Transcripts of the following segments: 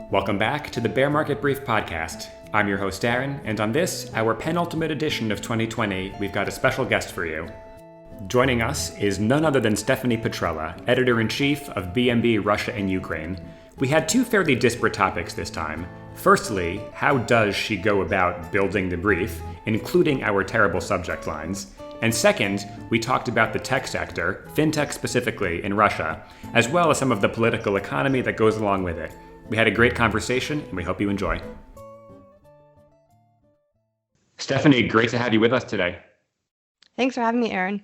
Welcome back to the Bear Market Brief podcast. I'm your host, Darren, and on this, our penultimate edition of 2020, we've got a special guest for you. Joining us is none other than Stephanie Petrella, editor-in-chief of BMB Russia and Ukraine. We had two fairly disparate topics this time. Firstly, how does she go about building the brief, including our terrible subject lines? And second, we talked about the tech sector, fintech specifically, in Russia, as well as some of the political economy that goes along with it. We had a great conversation, and we hope you enjoy. Stephanie, great to have you with us today. Thanks for having me, Aaron.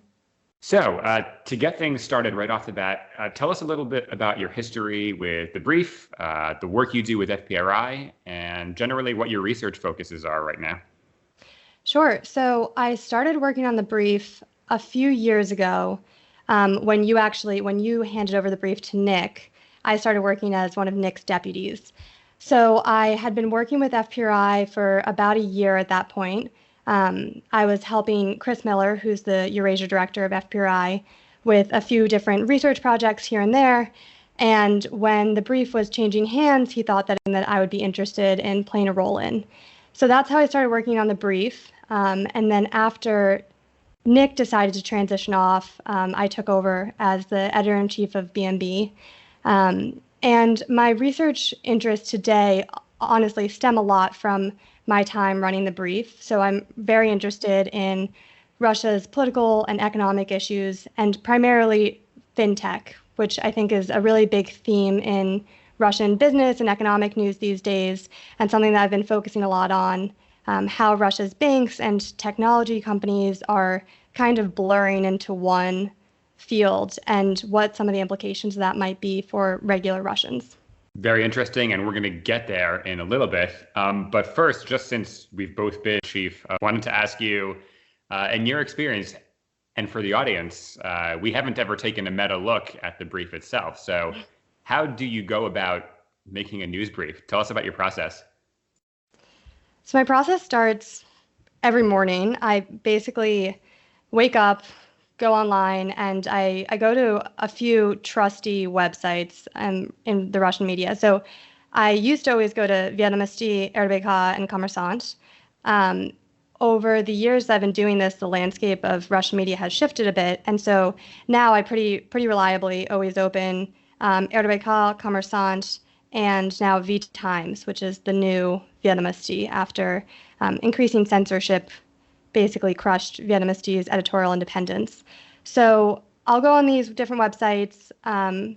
So, to get things started right off the bat, tell us a little bit about your history with the brief, the work you do with FPRI, and generally what your research focuses are right now. Sure. So I started working on the brief a few years ago when you handed over the brief to Nick. I started working as one of Nick's deputies. So I had been working with FPRI for about a year at that point. I was helping Chris Miller, who's the Eurasia director of FPRI, with a few different research projects here and there. And when the brief was changing hands, he thought that I would be interested in playing a role in. So that's how I started working on the brief. And then after Nick decided to transition off, I took over as the editor-in-chief of BMB. And my research interests today honestly stem a lot from my time running the brief. So I'm very interested in Russia's political and economic issues, and primarily fintech, which I think is a really big theme in Russian business and economic news these days, and something that I've been focusing a lot on, how Russia's banks and technology companies are kind of blurring into one field and what some of the implications of that might be for regular Russians. Very interesting, and we're going to get there in a little bit. But first, just since we've both been chief, I wanted to ask you, in your experience, and for the audience, we haven't ever taken a meta look at the brief itself. So how do you go about making a news brief? Tell us about your process. So my process starts every morning. I basically wake up, go online, and I go to a few trusty websites in the Russian media. So I used to always go to Vedomosti, RBK, and Kommersant. Over the years that I've been doing this, the landscape of Russian media has shifted a bit, and so now I pretty reliably always open RBK, Kommersant, and now V Times, which is the new Vedomosti after increasing censorship basically crushed Vedomosti's editorial independence. So I'll go on these different websites,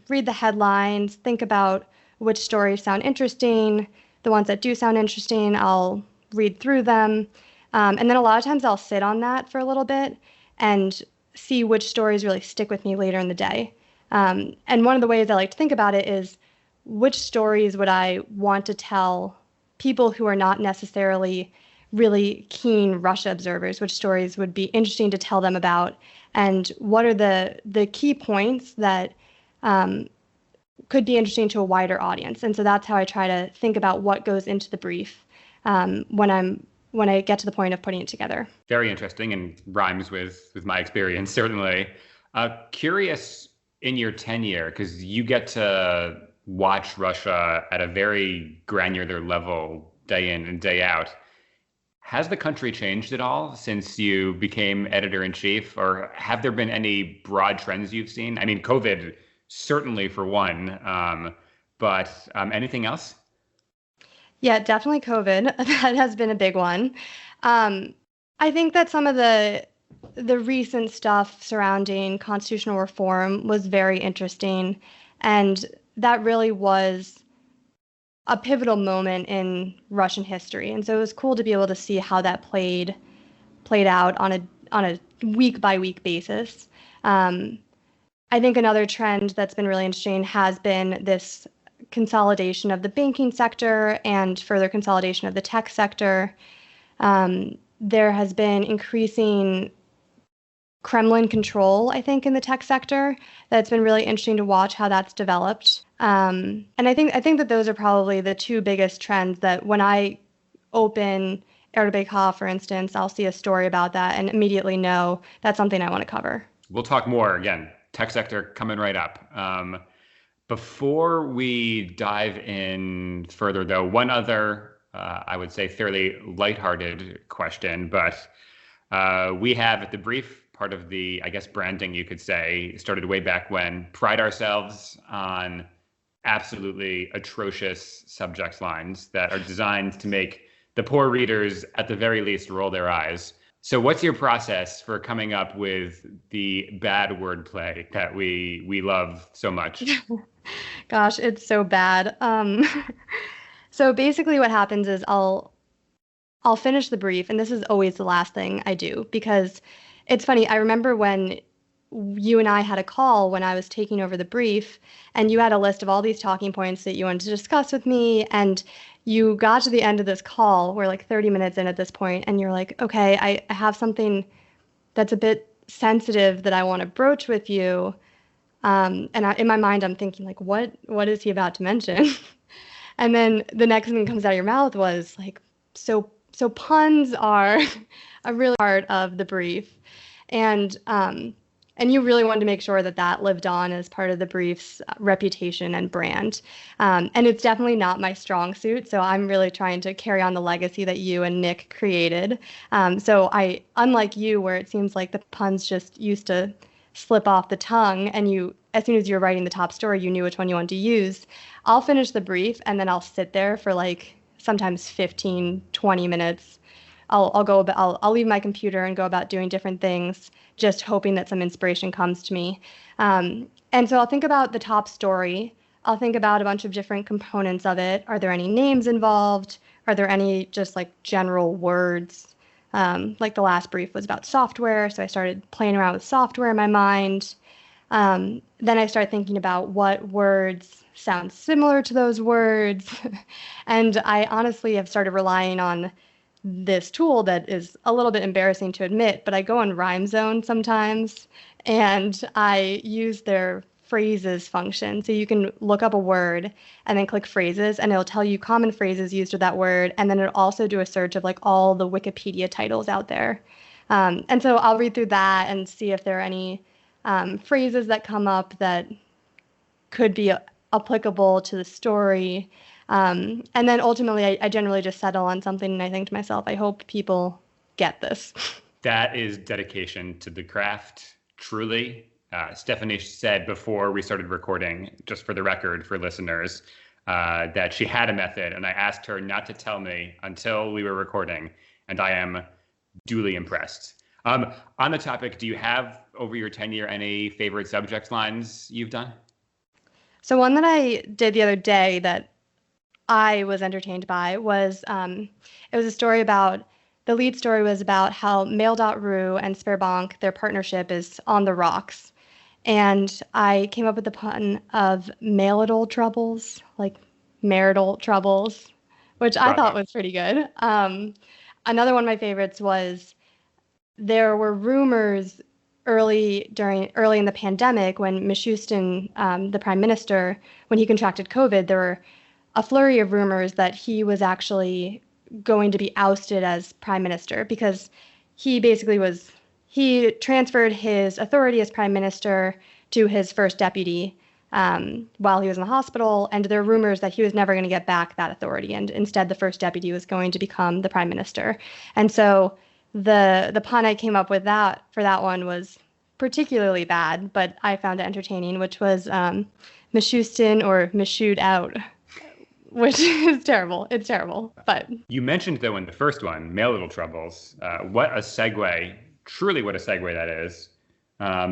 read the headlines, think about which stories sound interesting. The ones that do sound interesting, I'll read through them. And then a lot of times I'll sit on that for a little bit and see which stories really stick with me later in the day. And one of the ways I like to think about it is, which stories would I want to tell people who are not necessarily really keen Russia observers? Which stories would be interesting to tell them about? And what are the key points that could be interesting to a wider audience? And so that's how I try to think about what goes into the brief when I get to the point of putting it together. Very interesting, and rhymes with my experience, certainly. Curious in your tenure, because you get to watch Russia at a very granular level day in and day out. Has the country changed at all since you became editor-in-chief, or have there been any broad trends you've seen? I mean, COVID, certainly for one, but anything else? Yeah, definitely COVID. That has been a big one. I think that some of the recent stuff surrounding constitutional reform was very interesting, and that really was a pivotal moment in Russian history. And so it was cool to be able to see how that played out on a week by week basis. I think another trend that's been really interesting has been this consolidation of the banking sector and further consolidation of the tech sector. There has been increasing Kremlin control, I think, in the tech sector. That's been really interesting to watch how that's developed. And I think that those are probably the two biggest trends that when I open RBK, for instance, I'll see a story about that and immediately know that's something I want to cover. We'll talk more, again, tech sector coming right up. Before we dive in further, though, one other, I would say, fairly lighthearted question, but we have at the brief part of the, I guess, branding, you could say, started way back when, pride ourselves on absolutely atrocious subject lines that are designed to make the poor readers, at the very least, roll their eyes. So what's your process for coming up with the bad wordplay that we love so much? Gosh, it's so bad. So basically what happens is I'll finish the brief, and this is always the last thing I do because it's funny. I remember when you and I had a call when I was taking over the brief, and you had a list of all these talking points that you wanted to discuss with me, and you got to the end of this call. We're like 30 minutes in at this point, and you're like, okay, I have something that's a bit sensitive that I want to broach with you. In my mind, I'm thinking like, what is he about to mention? And then the next thing that comes out of your mouth was like, so puns are a really part of the brief, and and you really wanted to make sure that that lived on as part of the brief's reputation and brand. And it's definitely not my strong suit, so I'm really trying to carry on the legacy that you and Nick created. So unlike you, where it seems like the puns just used to slip off the tongue, and you, as soon as you were writing the top story, you knew which one you wanted to use. I'll finish the brief, and then I'll sit there for like sometimes 15, 20 minutes. I'll leave my computer and go about doing different things, just hoping that some inspiration comes to me. And so I'll think about the top story. I'll think about a bunch of different components of it. Are there any names involved? Are there any just like general words? Like the last brief was about software, so I started playing around with software in my mind. Then I started thinking about what words sound similar to those words. And I honestly have started relying on this tool that is a little bit embarrassing to admit, but I go on Rhyme Zone sometimes, and I use their phrases function. So you can look up a word and then click phrases, and it'll tell you common phrases used with that word, and then it'll also do a search of like all the Wikipedia titles out there. And so I'll read through that and see if there are any phrases that come up that could be applicable to the story. And then ultimately, I generally just settle on something, and I think to myself, I hope people get this. That is dedication to the craft, truly. Stephanie said before we started recording, just for the record for listeners, that she had a method, and I asked her not to tell me until we were recording, and I am duly impressed. On the topic, do you have, over your tenure, any favorite subject lines you've done? So one that I did the other day that I was entertained by was it was a story about, the lead story was about how Mail.ru and Sberbank, their partnership is on the rocks. And I came up with the pun of marital troubles, like marital troubles, which I thought was pretty good. Another one of my favorites was, there were rumors early in the pandemic when Mishustin, the prime minister, when he contracted COVID, there were a flurry of rumors that he was actually going to be ousted as prime minister, because he transferred his authority as prime minister to his first deputy while he was in the hospital, and there are rumors that he was never going to get back that authority, and instead the first deputy was going to become the prime minister. And so the pun I came up with for that one was particularly bad, but I found it entertaining, which was Mishustin or Mishud out, which is terrible. It's terrible. But you mentioned, though, in the first one, Mail Little Troubles. What a segue, truly what a segue that is.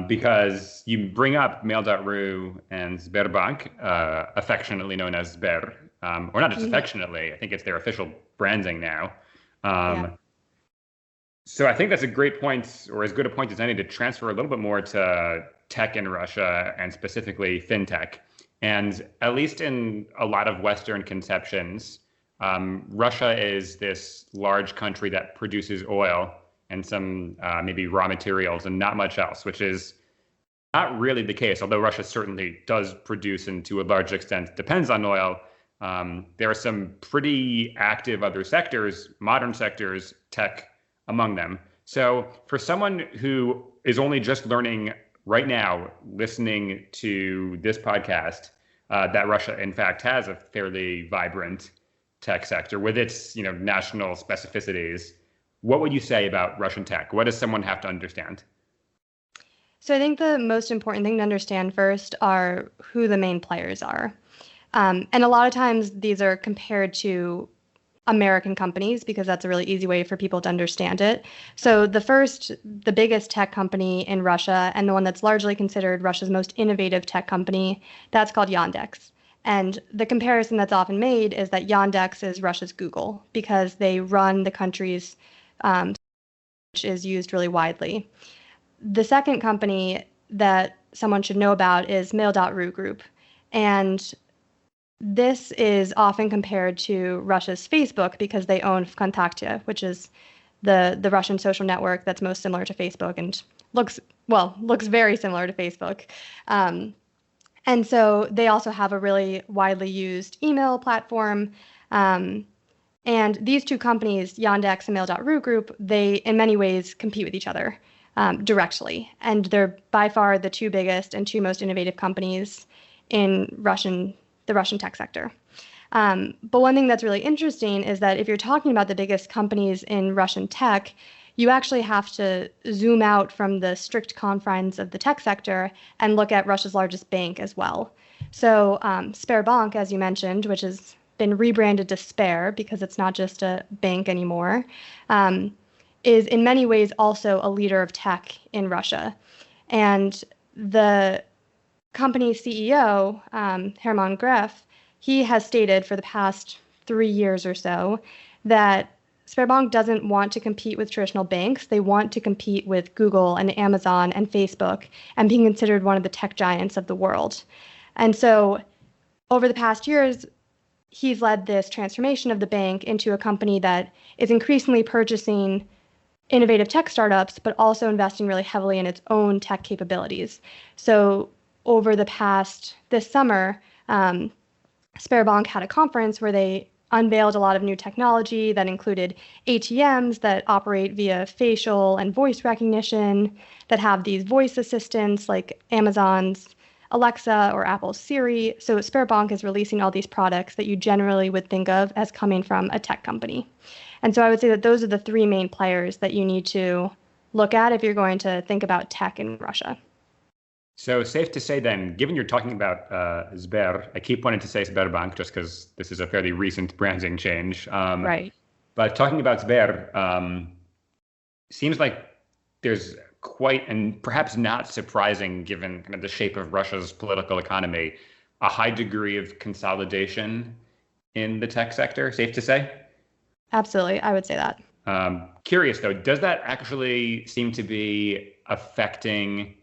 Because you bring up Mail.ru and Sberbank, affectionately known as Sber, or not just affectionately, I think it's their official branding now. So I think that's a great point, or as good a point as any, to transfer a little bit more to tech in Russia, and specifically fintech. And at least in a lot of Western conceptions, Russia is this large country that produces oil and some maybe raw materials and not much else, which is not really the case, although Russia certainly does produce and to a large extent depends on oil. There are some pretty active other sectors, modern sectors, tech among them. So for someone who is only just learning right now, listening to this podcast, that Russia, in fact, has a fairly vibrant tech sector with its, national specificities. What would you say about Russian tech? What does someone have to understand? So I think the most important thing to understand first are who the main players are. And a lot of times these are compared to American companies because that's a really easy way for people to understand it. So the biggest tech company in Russia, and the one that's largely considered Russia's most innovative tech company, that's called Yandex. And the comparison that's often made is that Yandex is Russia's Google because they run the country's, which is used really widely. The second company that someone should know about is Mail.ru Group. And this is often compared to Russia's Facebook because they own Vkontakte, which is the Russian social network that's most similar to Facebook and looks very similar to Facebook. And so they also have a really widely used email platform. And these two companies, Yandex and Mail.ru Group, they in many ways compete with each other directly. And they're by far the two biggest and two most innovative companies in the Russian tech sector. But one thing that's really interesting is that if you're talking about the biggest companies in Russian tech, you actually have to zoom out from the strict confines of the tech sector and look at Russia's largest bank as well. So Sberbank, as you mentioned, which has been rebranded to Sber because it's not just a bank anymore, is in many ways also a leader of tech in Russia. And the company's CEO, Herman Gref, he has stated for the past 3 years or so that Sberbank doesn't want to compete with traditional banks. They want to compete with Google and Amazon and Facebook and being considered one of the tech giants of the world. And so over the past years, he's led this transformation of the bank into a company that is increasingly purchasing innovative tech startups, but also investing really heavily in its own tech capabilities. So over this summer, Sberbank had a conference where they unveiled a lot of new technology that included ATMs that operate via facial and voice recognition, that have these voice assistants like Amazon's Alexa or Apple's Siri. So Sberbank is releasing all these products that you generally would think of as coming from a tech company. And so I would say that those are the three main players that you need to look at if you're going to think about tech in Russia. So safe to say then, given you're talking about Sber, I keep wanting to say Sberbank just because this is a fairly recent branding change. Right. But talking about Sber, seems like there's quite, and perhaps not surprising given kind of the shape of Russia's political economy, a high degree of consolidation in the tech sector, safe to say? Absolutely, I would say that. Curious though, does that actually seem to be affecting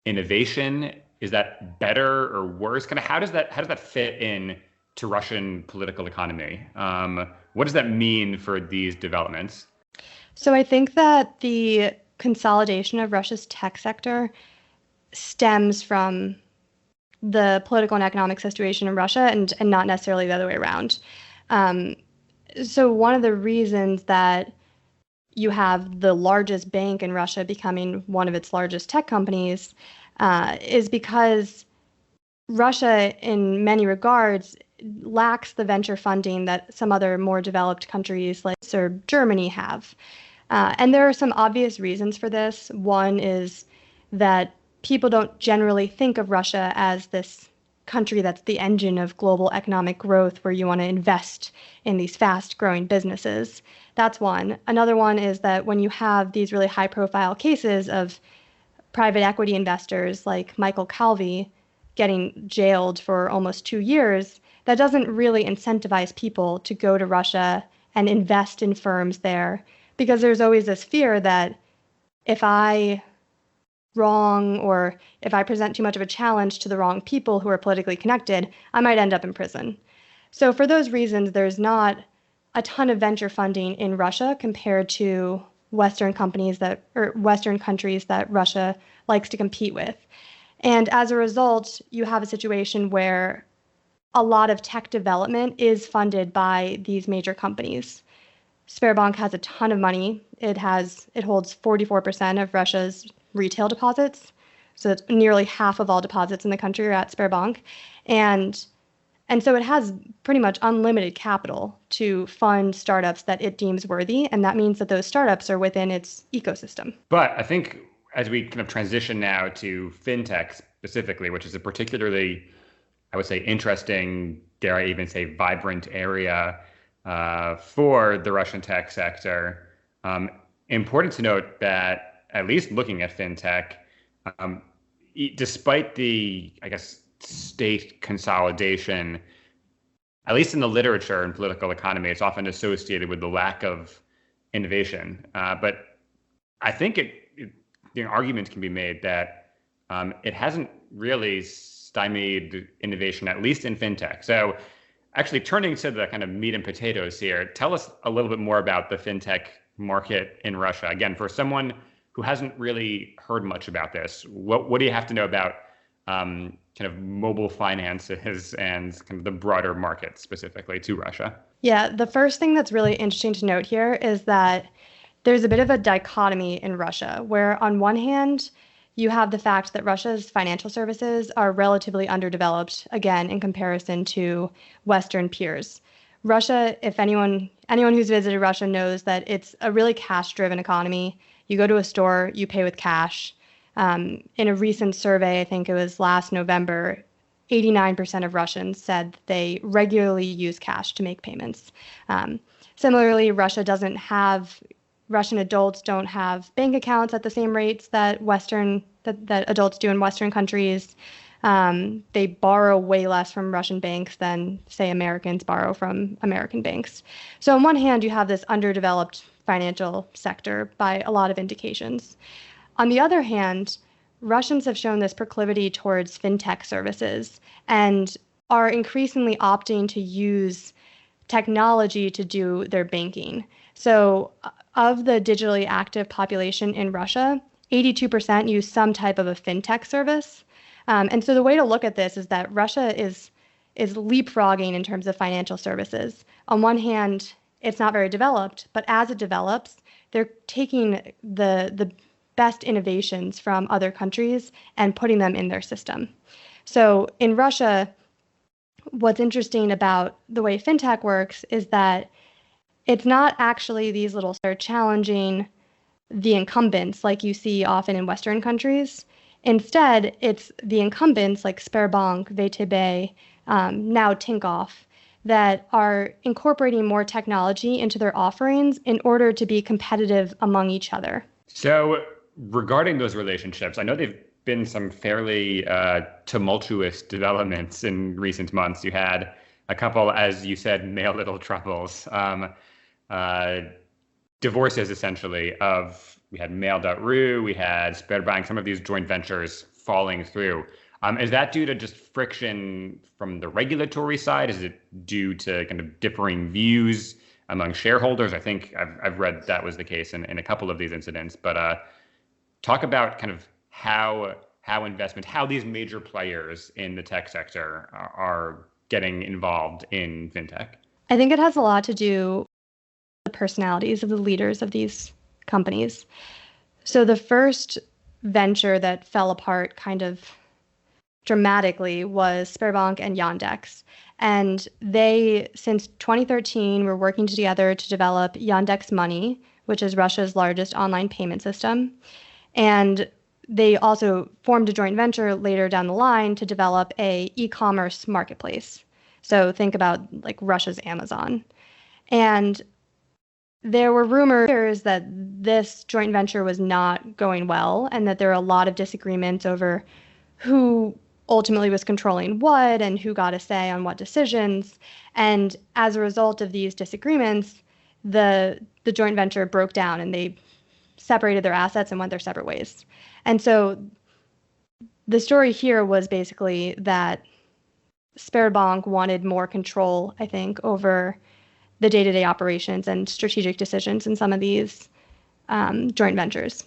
innovation? Is that better or worse? Kind of how does that fit in to Russian political economy? What does that mean for these developments? So I think that the consolidation of Russia's tech sector stems from the political and economic situation in Russia and not necessarily the other way around. So one of the reasons that you have the largest bank in Russia becoming one of its largest tech companies is because Russia, in many regards, lacks the venture funding that some other more developed countries like Germany have. And there are some obvious reasons for this. One is that people don't generally think of Russia as this country that's the engine of global economic growth where you want to invest in these fast growing businesses. That's one. Another one is that when you have these really high profile cases of private equity investors like Michael Calvi getting jailed for almost 2 years, that doesn't really incentivize people to go to Russia and invest in firms there because there's always this fear that if I wrong or if I present too much of a challenge to the wrong people who are politically connected, I might end up in prison. So for those reasons, there's not a ton of venture funding in Russia compared to Western countries that Russia likes to compete with. And as a result, you have a situation where a lot of tech development is funded by these major companies. Sberbank has a ton of money. It holds 44% of Russia's retail deposits. So it's nearly half of all deposits in the country are at Sberbank. And so it has pretty much unlimited capital to fund startups that it deems worthy. And that means that those startups are within its ecosystem. But I think as we kind of transition now to fintech specifically, which is a particularly, I would say, interesting, dare I even say, vibrant area for the Russian tech sector. Important to note that, at least looking at fintech, despite the, I guess, state consolidation, at least in the literature and political economy, it's often associated with the lack of innovation. But I think the argument can be made that it hasn't really stymied innovation, at least in fintech. So actually turning to the kind of meat and potatoes here, tell us a little bit more about the fintech market in Russia. Again, for someone who hasn't really heard much about this, what do you have to know about kind of mobile finances and kind of the broader market specifically to Russia? Yeah, the first thing that's really interesting to note here is that there's a bit of a dichotomy in Russia, where on one hand, you have the fact that Russia's financial services are relatively underdeveloped, again, in comparison to Western peers. Russia, if anyone who's visited Russia knows that it's a really cash-driven economy. You go to a store, you pay with cash. In a recent survey, I think it was last November, 89% of Russians said they regularly use cash to make payments. Similarly, Russian adults don't have bank accounts at the same rates that adults do in Western countries. They borrow way less from Russian banks than, say, Americans borrow from American banks. So on one hand, you have this underdeveloped financial sector by a lot of indications. On the other hand, Russians have shown this proclivity towards fintech services and are increasingly opting to use technology to do their banking. So of the digitally active population in Russia, 82% use some type of a fintech service. And so the way to look at this is that Russia is leapfrogging in terms of financial services. On one hand, it's not very developed, but as it develops, they're taking the best innovations from other countries and putting them in their system. So in Russia, what's interesting about the way fintech works is that it's not actually these little startups challenging the incumbents like you see often in Western countries. Instead, it's the incumbents like Sberbank, VTB, now Tinkoff, that are incorporating more technology into their offerings in order to be competitive among each other. So regarding those relationships, I know they've been some fairly tumultuous developments in recent months. You had a couple, as you said, marital troubles, divorces essentially we had Mail.ru, we had Sberbank, some of these joint ventures falling through. Is that due to just friction from the regulatory side? Is it due to kind of differing views among shareholders? I think I've read that was the case in a couple of these incidents, but talk about kind of how these major players in the tech sector are getting involved in fintech. I think it has a lot to do with the personalities of the leaders of these companies. So the first venture that fell apart kind of dramatically was Sberbank and Yandex. And they, since 2013, were working together to develop Yandex Money, which is Russia's largest online payment system. And they also formed a joint venture later down the line to develop a e-commerce marketplace. So think about like Russia's Amazon. And there were rumors that this joint venture was not going well and that there were a lot of disagreements over who ultimately was controlling what and who got a say on what decisions. And as a result of these disagreements, the joint venture broke down and they separated their assets and went their separate ways. And so the story here was basically that Sberbank wanted more control, I think, over the day-to-day operations and strategic decisions in some of these joint ventures.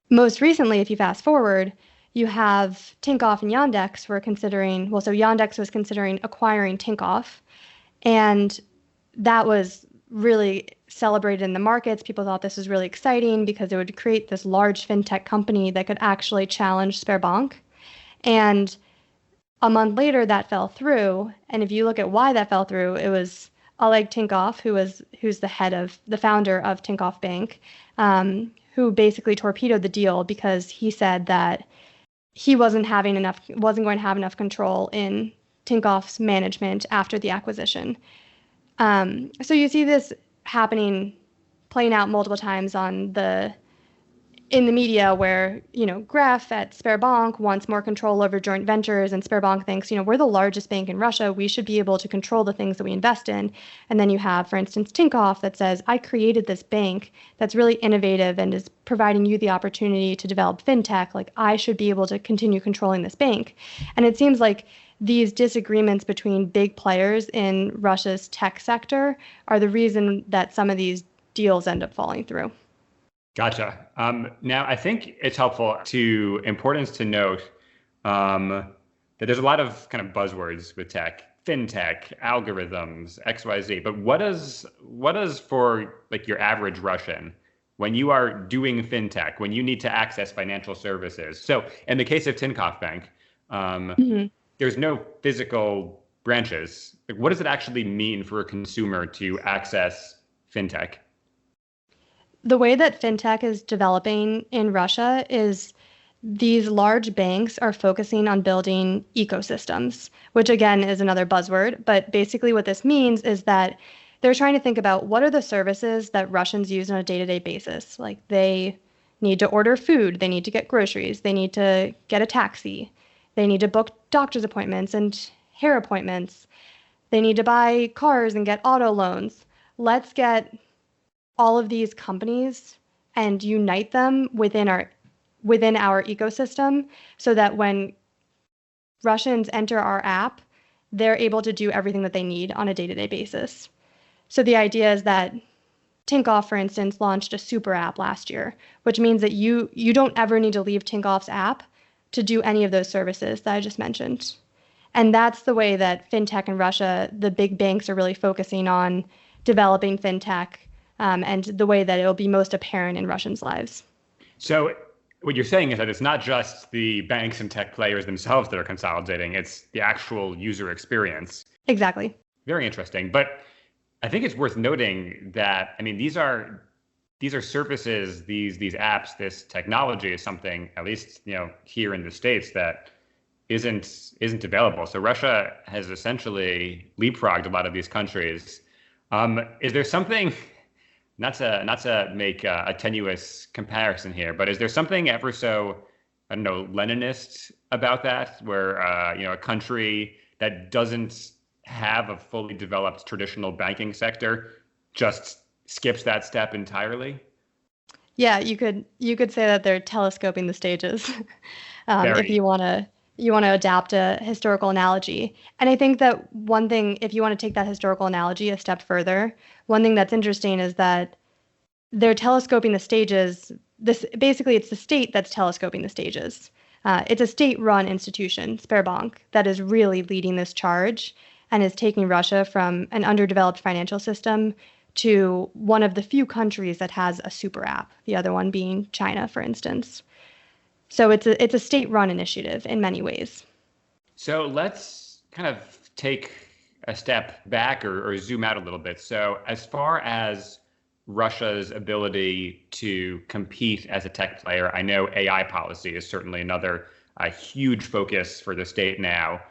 Most recently, if you fast forward, you have Tinkoff and Yandex were considering, so Yandex was considering acquiring Tinkoff, and that was really celebrated in the markets. People thought this was really exciting because it would create this large fintech company that could actually challenge Sberbank. And a month later, that fell through. And if you look at why that fell through, it was Oleg Tinkoff, who's the founder of Tinkoff Bank, who basically torpedoed the deal because he said that he wasn't going to have enough control in Tinkoff's management after the acquisition. So you see this playing out multiple times in the media where, Gref at Sberbank wants more control over joint ventures, and Sberbank thinks, we're the largest bank in Russia. We should be able to control the things that we invest in. And then you have, for instance, Tinkoff that says, I created this bank that's really innovative and is providing you the opportunity to develop fintech. Like, I should be able to continue controlling this bank. And it seems like these disagreements between big players in Russia's tech sector are the reason that some of these deals end up falling through. Gotcha. Now, I think it's important to note that there's a lot of kind of buzzwords with tech, fintech, algorithms, XYZ. But what does for like your average Russian, when you are doing fintech, when you need to access financial services? So in the case of Tinkoff Bank, there's no physical branches. Like, what does it actually mean for a consumer to access fintech? The way that fintech is developing in Russia is these large banks are focusing on building ecosystems, which again is another buzzword. But basically what this means is that they're trying to think about what are the services that Russians use on a day-to-day basis. Like, they need to order food, they need to get groceries, they need to get a taxi, they need to book doctor's appointments and hair appointments, they need to buy cars and get auto loans. Let's get all of these companies and unite them within our ecosystem so that when Russians enter our app, they're able to do everything that they need on a day-to-day basis. So the idea is that Tinkoff, for instance, launched a super app last year, which means that you don't ever need to leave Tinkoff's app to do any of those services that I just mentioned. And that's the way that fintech in Russia, the big banks are really focusing on developing fintech, and the way that it'll be most apparent in Russians' lives. So what you're saying is that it's not just the banks and tech players themselves that are consolidating, it's the actual user experience. Exactly. Very interesting. But I think it's worth noting that, I mean, these are services, these apps, this technology is something, at least, here in the States, that isn't available. So Russia has essentially leapfrogged a lot of these countries. Is there something, not to make a tenuous comparison here, but is there something ever so, I don't know, Leninist about that, where a country that doesn't have a fully developed traditional banking sector just skips that step entirely? Yeah, you could say that they're telescoping the stages, if you want to adapt a historical analogy. And I think that one thing, if you want to take that historical analogy a step further, one thing that's interesting is that they're telescoping the stages. Basically, it's the state that's telescoping the stages. It's a state-run institution, Sberbank, that is really leading this charge and is taking Russia from an underdeveloped financial system to one of the few countries that has a super app, the other one being China, for instance. So it's a state-run initiative in many ways. So let's kind of take a step back or zoom out a little bit. So as far as Russia's ability to compete as a tech player, I know AI policy is certainly another huge focus for the state now.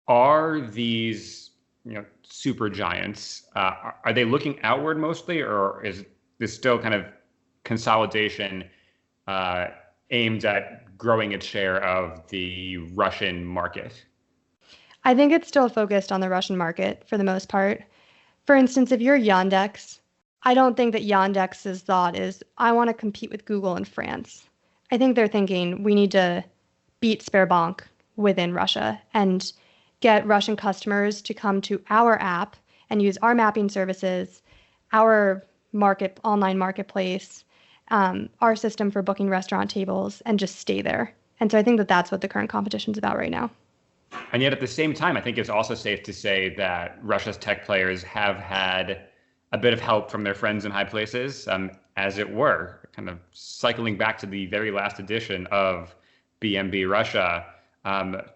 Are these super giants, are they looking outward mostly, or is this still kind of consolidation aimed at growing its share of the Russian market? I think it's still focused on the Russian market for the most part. For instance, if you're Yandex, I don't think that Yandex's thought is, I want to compete with Google in France. I think they're thinking we need to beat Sberbank within Russia and get Russian customers to come to our app and use our mapping services, our online marketplace, our system for booking restaurant tables, and just stay there. And so I think that that's what the current competition is about right now. And yet at the same time, I think it's also safe to say that Russia's tech players have had a bit of help from their friends in high places, as it were, kind of cycling back to the very last edition of BMB Russia,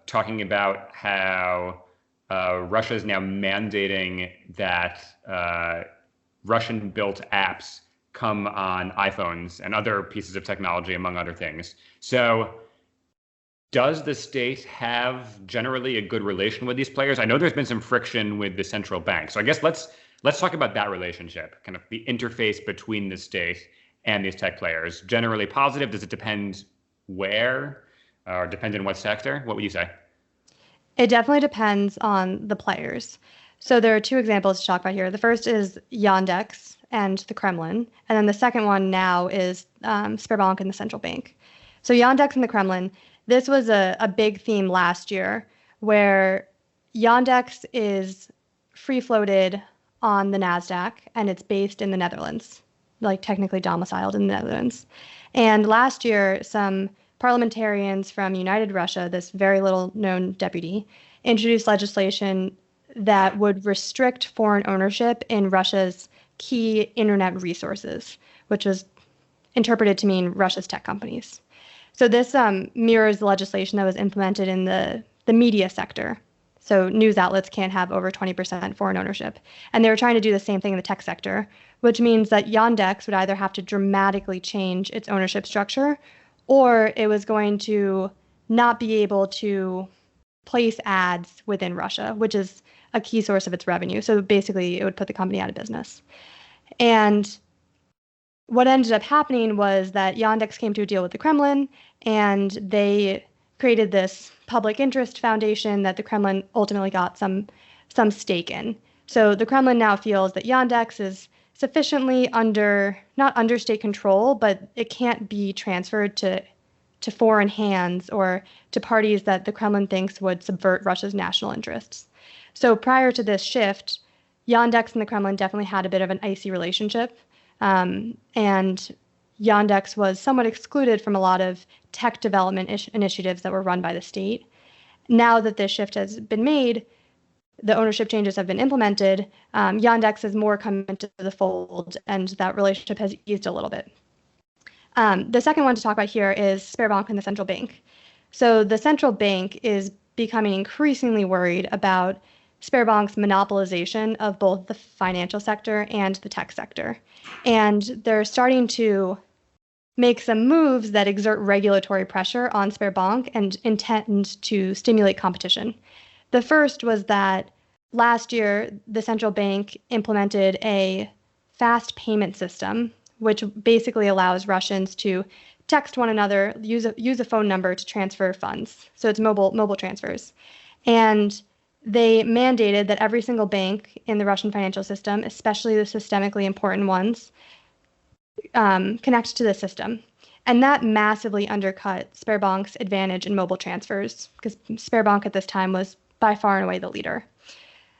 talking about how Russia is now mandating that Russian-built apps come on iPhones and other pieces of technology, among other things. So does the state have generally a good relation with these players? I know there's been some friction with the central bank. So I guess let's talk about that relationship, kind of the interface between the state and these tech players. Generally positive? Does it depend where or depend in what sector? What would you say? It definitely depends on the players. So there are two examples to talk about here. The first is Yandex and the Kremlin, and then the second one now is Sberbank and the central bank. So Yandex and the Kremlin, this was a big theme last year where Yandex is free floated on the NASDAQ and it's based in the Netherlands, like technically domiciled in the Netherlands. And last year, some parliamentarians from United Russia, this very little known deputy, introduced legislation that would restrict foreign ownership in Russia's key internet resources, which was interpreted to mean Russia's tech companies. So this mirrors the legislation that was implemented in the media sector. So news outlets can't have over 20% foreign ownership. And they were trying to do the same thing in the tech sector, which means that Yandex would either have to dramatically change its ownership structure, or it was going to not be able to place ads within Russia, which is a key source of its revenue. So basically, it would put the company out of business. And what ended up happening was that Yandex came to a deal with the Kremlin, and they created this public interest foundation that the Kremlin ultimately got some stake in. So the Kremlin now feels that Yandex is sufficiently not under state control, but it can't be transferred to foreign hands or to parties that the Kremlin thinks would subvert Russia's national interests. So prior to this shift, Yandex and the Kremlin definitely had a bit of an icy relationship. And Yandex was somewhat excluded from a lot of tech development initiatives that were run by the state. Now that this shift has been made, the ownership changes have been implemented, Yandex has more come into the fold, and that relationship has eased a little bit. The second one to talk about here is Sberbank and the central bank. So the central bank is becoming increasingly worried about Sberbank's monopolization of both the financial sector and the tech sector. And they're starting to make some moves that exert regulatory pressure on Sberbank and intend to stimulate competition. The first was that last year, the central bank implemented a fast payment system, which basically allows Russians to text one another, use a phone number to transfer funds. So it's mobile transfers. And they mandated that every single bank in the Russian financial system, especially the systemically important ones, connect to the system. And that massively undercut Sberbank's advantage in mobile transfers, because Sberbank at this time was by far and away the leader.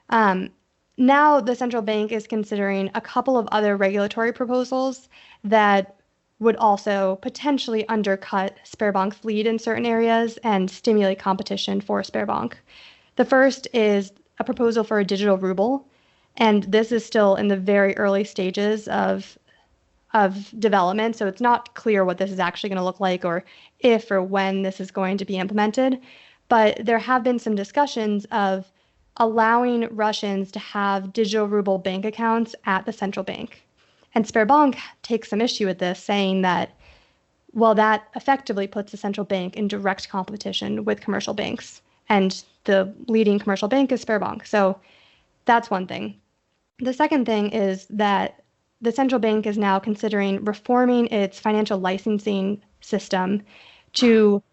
Now the central bank is considering a couple of other regulatory proposals that would also potentially undercut Sberbank's lead in certain areas and stimulate competition for Sberbank. The first is a proposal for a digital ruble, and this is still in the very early stages of development, so it's not clear what this is actually going to look like or if or when this is going to be implemented. But there have been some discussions of allowing Russians to have digital ruble bank accounts at the central bank. And Sberbank takes some issue with this, saying that, well, that effectively puts the central bank in direct competition with commercial banks. And the leading commercial bank is Sberbank. So that's one thing. The second thing is that the central bank is now considering reforming its financial licensing system to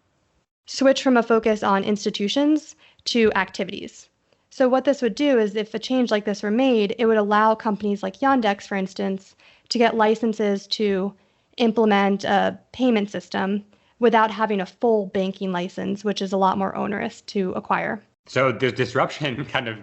switch from a focus on institutions to activities. So what this would do is if a change like this were made, it would allow companies like Yandex, for instance, to get licenses to implement a payment system without having a full banking license, which is a lot more onerous to acquire. So there's disruption kind of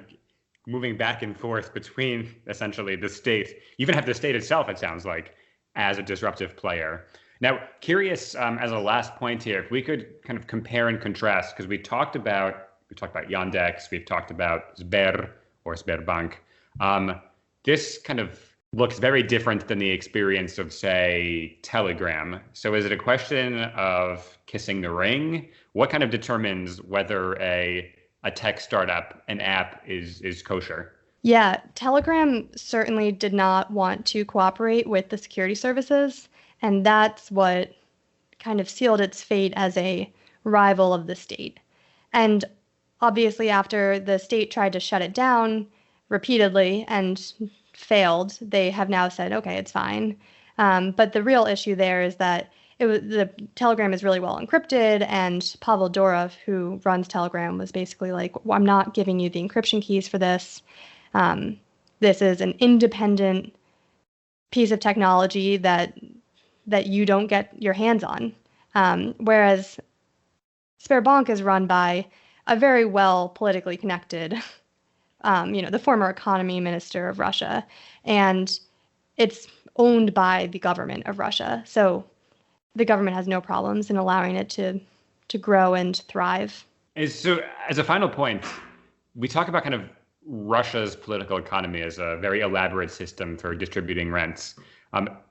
moving back and forth between essentially the state, you even have the state itself, it sounds like, as a disruptive player. Now, curious, as a last point here, if we could kind of compare and contrast, because we talked about Yandex, we've talked about Sber or Sberbank. This kind of looks very different than the experience of, say, Telegram. So is it a question of kissing the ring? What kind of determines whether a tech startup, an app is kosher? Yeah, Telegram certainly did not want to cooperate with the security services, and that's what kind of sealed its fate as a rival of the state. And obviously, after the state tried to shut it down repeatedly and failed, they have now said, okay, it's fine. But the real issue there is that the Telegram is really well encrypted, and Pavel Durov, who runs Telegram, was basically like, well, I'm not giving you the encryption keys for this. This is an independent piece of technology that you don't get your hands on. Whereas Sberbank is run by a very well politically connected, the former economy minister of Russia, and it's owned by the government of Russia. So the government has no problems in allowing it to grow and thrive. So as a final point, we talk about kind of Russia's political economy as a very elaborate system for distributing rents.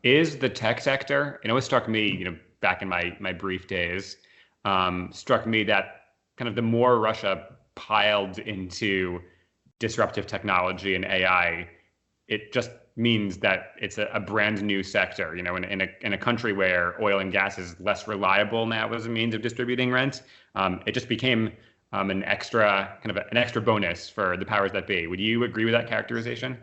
Is the tech sector, it struck me, back in my brief days, struck me that kind of the more Russia piled into disruptive technology and AI, it just means that it's a brand new sector, in a country where oil and gas is less reliable now as a means of distributing rent. It just became an extra bonus for the powers that be. Would you agree with that characterization?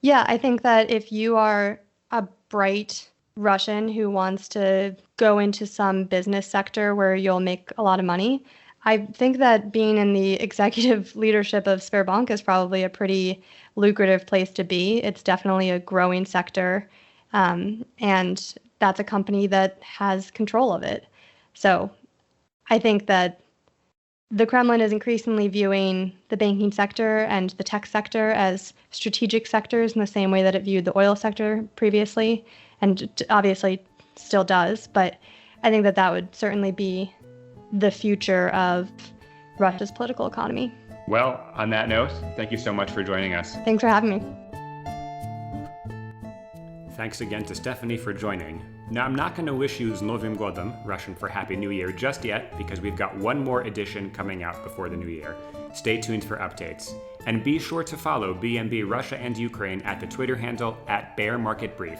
Yeah, I think that if you are a bright Russian who wants to go into some business sector where you'll make a lot of money, I think that being in the executive leadership of Sberbank is probably a pretty lucrative place to be. It's definitely a growing sector, and that's a company that has control of it. So I think that the Kremlin is increasingly viewing the banking sector and the tech sector as strategic sectors in the same way that it viewed the oil sector previously, and obviously still does. But I think that would certainly be the future of Russia's political economy. Well, on that note, thank you so much for joining us. Thanks for having me. Thanks again to Stephanie for joining. Now, I'm not going to wish you z Novym Godom, Russian for Happy New Year, just yet, because we've got one more edition coming out before the new year. Stay tuned for updates. And be sure to follow BMB Russia and Ukraine at the Twitter handle @BearMarketBrief.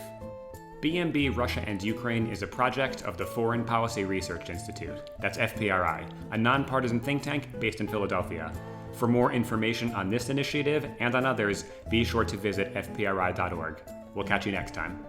BMB Russia and Ukraine is a project of the Foreign Policy Research Institute, that's FPRI, a nonpartisan think tank based in Philadelphia. For more information on this initiative and on others, be sure to visit fpri.org. We'll catch you next time.